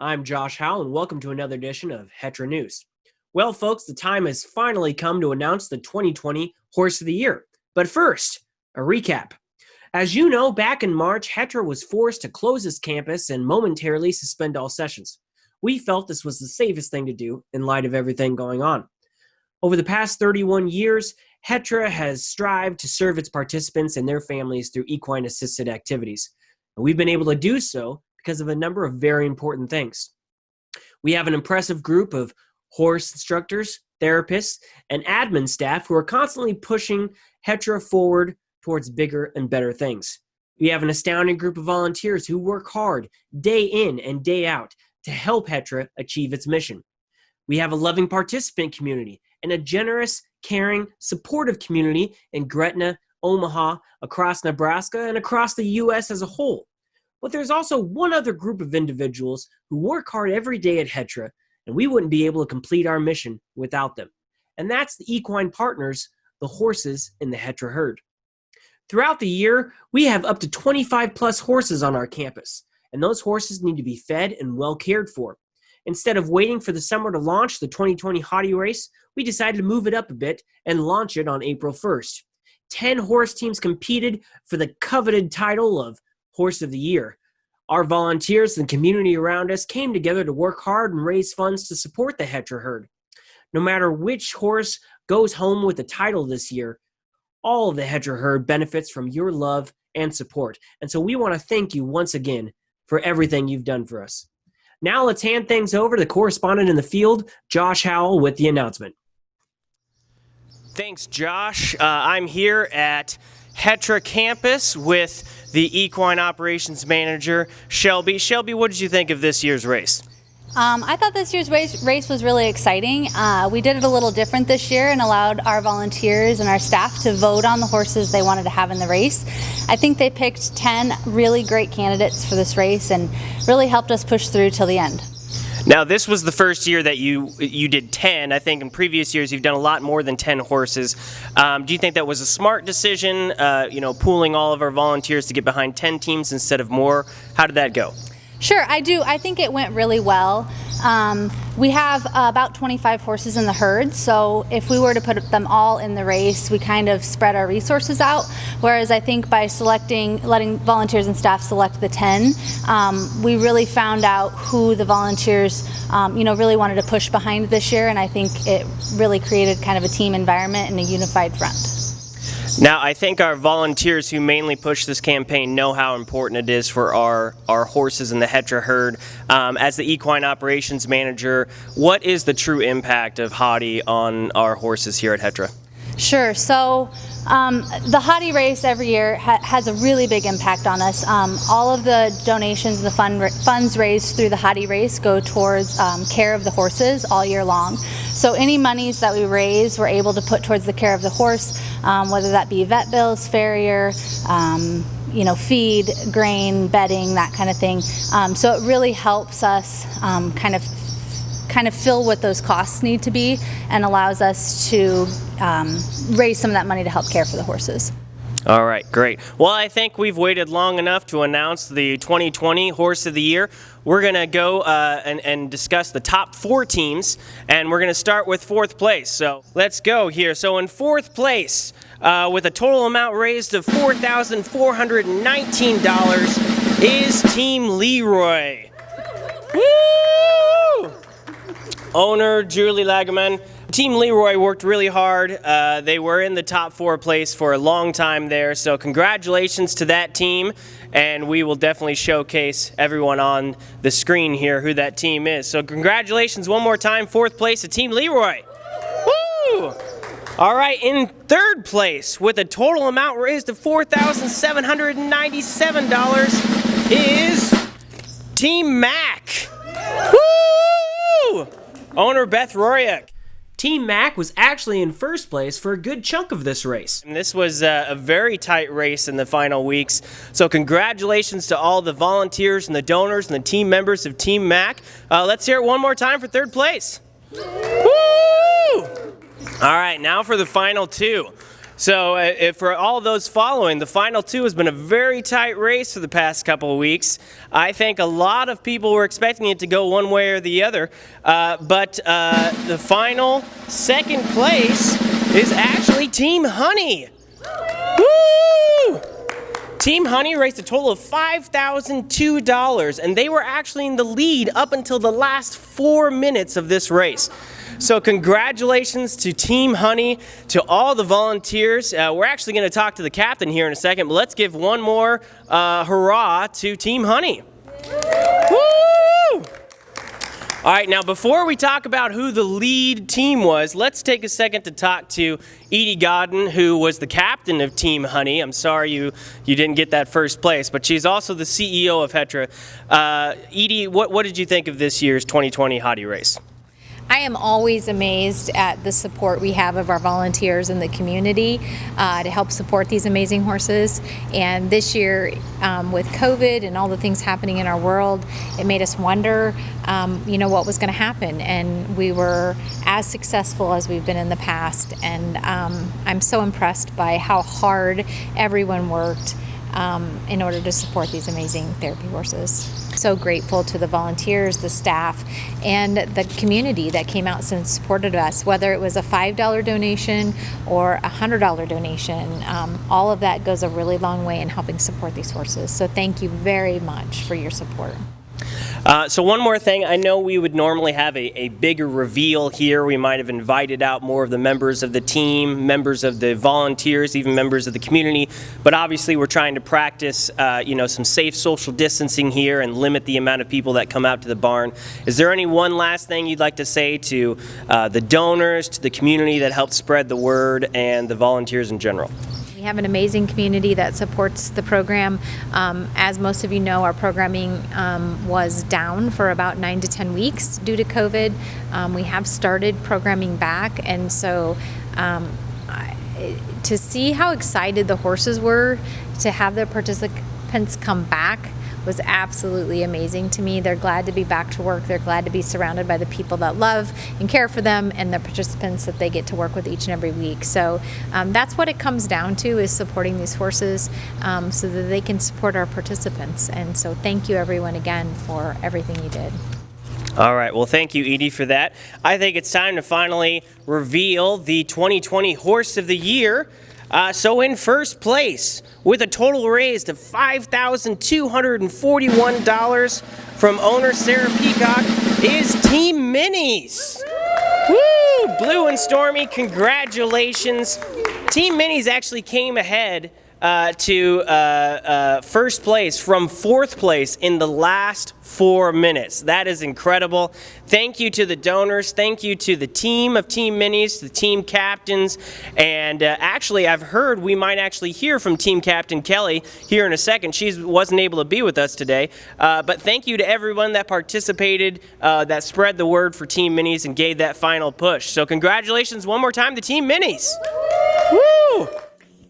I'm Josh Howell, and welcome to another edition of HETRA News. Well, folks, the time has finally come to announce the 2020 Horse of the Year. But first, a recap. As you know, back in March, HETRA was forced to close its campus and momentarily suspend all sessions. We felt this was the safest thing to do in light of everything going on. Over the past 31 years, HETRA has strived to serve its participants and their families through equine-assisted activities. And we've been able to do so because of a number of very important things. We have an impressive group of horse instructors, therapists, and admin staff who are constantly pushing HETRA forward towards bigger and better things. We have an astounding group of volunteers who work hard day in and day out to help HETRA achieve its mission. We have a loving participant community and a generous, caring, supportive community in Gretna, Omaha, across Nebraska, and across the U.S. as a whole. But there's also one other group of individuals who work hard every day at HETRA, and we wouldn't be able to complete our mission without them. And that's the Equine Partners, the horses in the HETRA herd. Throughout the year, we have up to 25 plus horses on our campus, and those horses need to be fed and well cared for. Instead of waiting for the summer to launch the 2020 HOTY Race, we decided to move it up a bit and launch it on April 1st. 10 horse teams competed for the coveted title of Horse of the Year. Our volunteers and the community around us came together to work hard and raise funds to support the HETRA herd. No matter which horse goes home with the title this year, all of the HETRA herd benefits from your love and support. And so we want to thank you once again for everything you've done for us. Now let's hand things over to the correspondent in the field, Josh Howell, with the announcement. Thanks, Josh. I'm here at HETRA campus with the Equine Operations Manager, Shelby. Shelby, what did you think of this year's race? I thought this year's race was really exciting. We did it a little different this year and allowed our volunteers and our staff to vote on the horses they wanted to have in the race. I think they picked 10 really great candidates for this race and really helped us push through till the end. Now, this was the first year that you did 10. I think in previous years you've done a lot more than 10 horses. Do you think that was a smart decision, pooling all of our volunteers to get behind 10 teams instead of more? How did that go? Sure, I do. I think it went really well. We have about 25 horses in the herd, so if we were to put them all in the race, we kind of spread our resources out, whereas I think by letting volunteers and staff select the 10, we really found out who the volunteers really wanted to push behind this year, and I think it really created kind of a team environment and a unified front. Now, I think our volunteers who mainly push this campaign know how important it is for our horses in the HETRA herd. As the Equine Operations Manager, what is the true impact of HOTY on our horses here at HETRA? Sure. So the HOTY Race every year has a really big impact on us. All of the donations and the funds raised through the HOTY Race go towards care of the horses all year long. So any monies that we raise, we're able to put towards the care of the horse, whether that be vet bills, farrier, feed, grain, bedding, that kind of thing. So it really helps us kind of fill what those costs need to be and allows us to raise some of that money to help care for the horses. All right, great. Well, I think we've waited long enough to announce the 2020 Horse of the Year. We're going to go and discuss the top 4 teams, and we're going to start with 4th place. So let's go here. So in 4th place, with a total amount raised of $4,419, is Team Leroy. Woo! Owner Julie Lagerman. Team Leroy worked really hard. They were in the top 4 place for a long time there, so congratulations to that team, and we will definitely showcase everyone on the screen here who that team is. So congratulations one more time, 4th place to Team Leroy. Woo! All right, in 3rd place with a total amount raised of $4,797 is Team Mac. Woo! Owner Beth Royak. Team Mac was actually in first place for a good chunk of this race. And this was a very tight race in the final weeks. So congratulations to all the volunteers and the donors and the team members of Team Mac. Let's hear it one more time for 3rd place. Woo! All right, now for the final 2. So for all those following, the final two has been a very tight race for the past couple of weeks. I think a lot of people were expecting it to go one way or the other, but the final second place is actually Team Honey. Woo! Team Honey raised a total of $5,002, and they were actually in the lead up until the last 4 minutes of this race. So congratulations to Team Honey, to all the volunteers. We're actually going to talk to the captain here in a second, but let's give one more hurrah to Team Honey. Woo! All right, now before we talk about who the lead team was, let's take a second to talk to Edie Godden, who was the captain of Team Honey. I'm sorry you didn't get that first place, but she's also the CEO of HETRA. Edie, what did you think of this year's 2020 HOTY Race? I am always amazed at the support we have of our volunteers in the community to help support these amazing horses. And this year, with COVID and all the things happening in our world, it made us wonder, what was going to happen. And we were as successful as we've been in the past. And I'm so impressed by how hard everyone worked in order to support these amazing therapy horses. So grateful to the volunteers, the staff, and the community that came out and supported us, whether it was a $5 donation or a $100 donation. All of that goes a really long way in helping support these horses. So thank you very much for your support. So one more thing, I know we would normally have a bigger reveal here. We might have invited out more of the members of the team, members of the volunteers, even members of the community. But obviously we're trying to practice, some safe social distancing here and limit the amount of people that come out to the barn. Is there any one last thing you'd like to say to the donors, to the community that helped spread the word, and the volunteers in general? We have an amazing community that supports the program. As most of you know, our programming was down for about 9 to 10 weeks due to COVID. We have started programming back, and so to see how excited the horses were to have their participants come back was absolutely amazing to me. They're glad to be back to work. They're glad to be surrounded by the people that love and care for them, and the participants that they get to work with each and every week. So that's what it comes down to, is supporting these horses so that they can support our participants. And so thank you everyone again for everything you did. All right, well, thank you, Edie, for that. I think it's time to finally reveal the 2020 Horse of the Year. So in first place, with a total raised of $5,241 from owner Sarah Peacock, is Team Minis. Woo! Blue and Stormy, congratulations. Team Minis actually came ahead to first place from fourth place in the last 4 minutes. That is incredible. Thank you to the donors. Thank you to the team of Team Minis, the team captains, and actually I've heard we might actually hear from Team Captain Kelly here in a second. She wasn't able to be with us today, but thank you to everyone that participated, that spread the word for Team Minis and gave that final push. So congratulations one more time to Team Minis. Woo!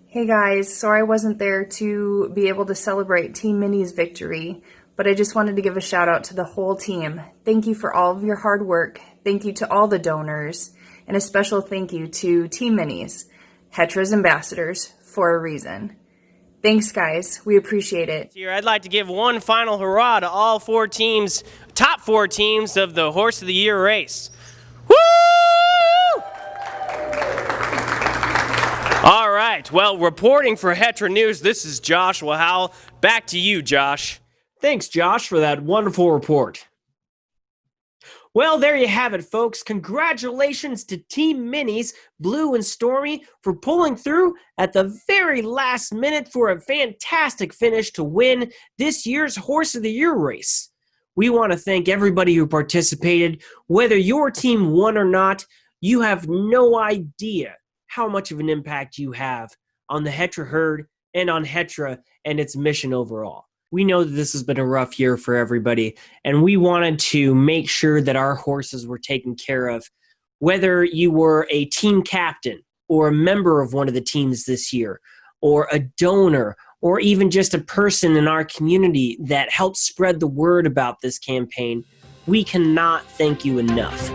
Hey guys, sorry I wasn't there to be able to celebrate Team Mini's victory, but I just wanted to give a shout out to the whole team. Thank you for all of your hard work. Thank you to all the donors, and a special thank you to Team Minis, HETRA's ambassadors, for a reason. Thanks guys, we appreciate it. Here, I'd like to give one final hurrah to all 4 teams, top 4 teams of the Horse of the Year race. Woo! All right, well, reporting for HETRA News, this is Joshua Howell. Back to you, Josh. Thanks, Josh, for that wonderful report. Well, there you have it, folks. Congratulations to Team Minis, Blue and Stormy, for pulling through at the very last minute for a fantastic finish to win this year's Horse of the Year race. We want to thank everybody who participated. Whether your team won or not, you have no idea how much of an impact you have on the HETRA herd and on HETRA and its mission overall. We know that this has been a rough year for everybody, and we wanted to make sure that our horses were taken care of. Whether you were a team captain or a member of one of the teams this year, or a donor, or even just a person in our community that helped spread the word about this campaign, we cannot thank you enough.